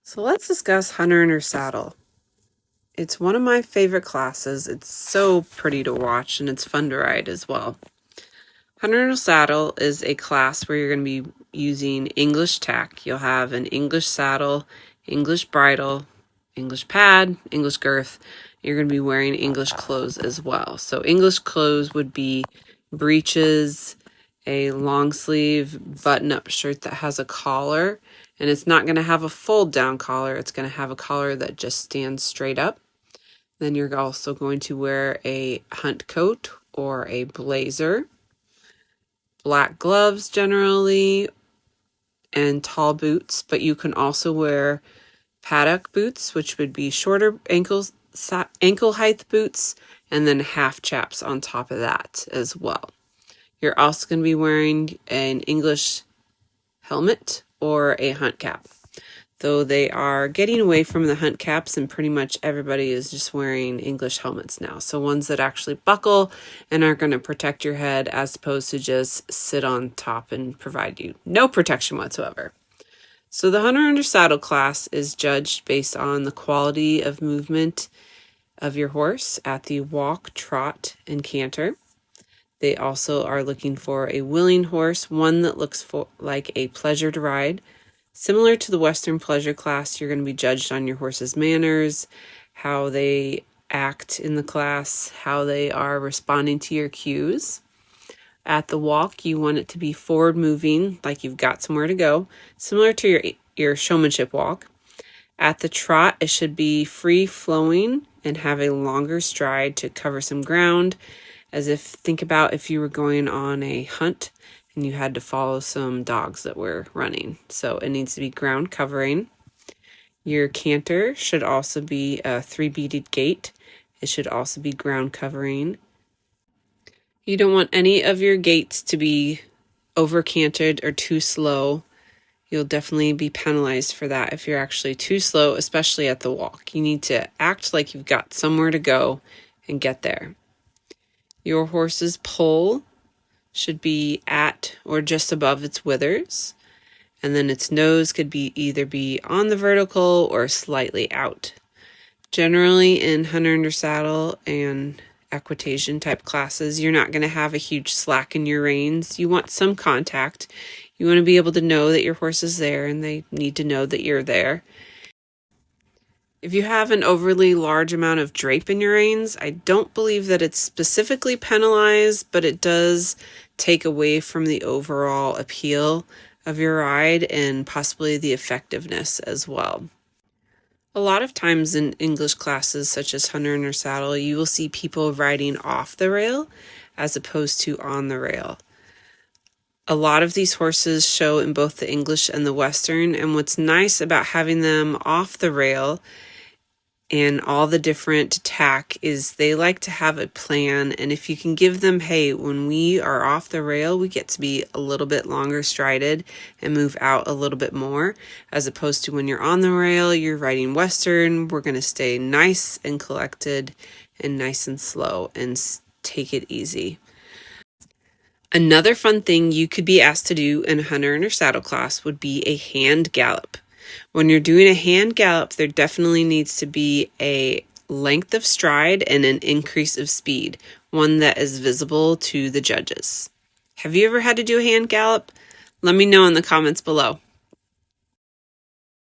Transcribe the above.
So let's discuss Hunter in Her Saddle. It's one of my favorite classes. It's so pretty to watch and it's fun to ride as well. Hunter in Her Saddle is a class where you're going to be using English tack. You'll have an English saddle, English bridle, English pad, English girth. You're going to be wearing English clothes as well. So English clothes would be breeches, a long sleeve button-up shirt that has a collar, and it's not going to have a fold down collar. It's going to have a collar that just stands straight up. Then you're also going to wear a hunt coat or a blazer, black gloves generally, and tall boots, but you can also wear paddock boots, which would be shorter ankle height boots, and then half chaps on top of that as well. You're also going to be wearing an English helmet or a hunt cap, though they are getting away from the hunt caps and pretty much everybody is just wearing English helmets now. So ones that actually buckle and are going to protect your head as opposed to just sit on top and provide you no protection whatsoever. So the Hunter in Her Saddle class is judged based on the quality of movement of your horse at the walk, trot, and canter. They also are looking for a willing horse, one that looks like a pleasure to ride. Similar to the Western pleasure class, you're going to be judged on your horse's manners, how they act in the class, how they are responding to your cues. At the walk, you want it to be forward moving, like you've got somewhere to go, similar to your showmanship walk. At the trot, it should be free flowing and have a longer stride to cover some ground, think about if you were going on a hunt and you had to follow some dogs that were running. So it needs to be ground covering. Your canter should also be a 3-beated gait. It should also be ground covering. You don't want any of your gaits to be over cantered or too slow. You'll definitely be penalized for that if you're actually too slow, especially at the walk. You need to act like you've got somewhere to go and get there. Your horse's poll should be at or just above its withers, and then its nose could either be on the vertical or slightly out. Generally in Hunter in Her Saddle and equitation type classes, you're not going to have a huge slack in your reins. You want some contact. You want to be able to know that your horse is there and they need to know that you're there. If you have an overly large amount of drape in your reins, I don't believe that it's specifically penalized, but it does take away from the overall appeal of your ride and possibly the effectiveness as well. A lot of times in English classes, such as Hunter in Her Saddle, you will see people riding off the rail as opposed to on the rail. A lot of these horses show in both the English and the Western, and what's nice about having them off the rail and all the different tack is they like to have a plan, and if you can give them, hey, when we are off the rail, we get to be a little bit longer strided and move out a little bit more, as opposed to when you're on the rail, you're riding Western, we're going to stay nice and collected and nice and slow and take it easy. Another fun thing you could be asked to do in a Hunter in Her Saddle class would be a hand gallop. When you're doing a hand gallop, there definitely needs to be a length of stride and an increase of speed, one that is visible to the judges. Have you ever had to do a hand gallop? Let me know in the comments below.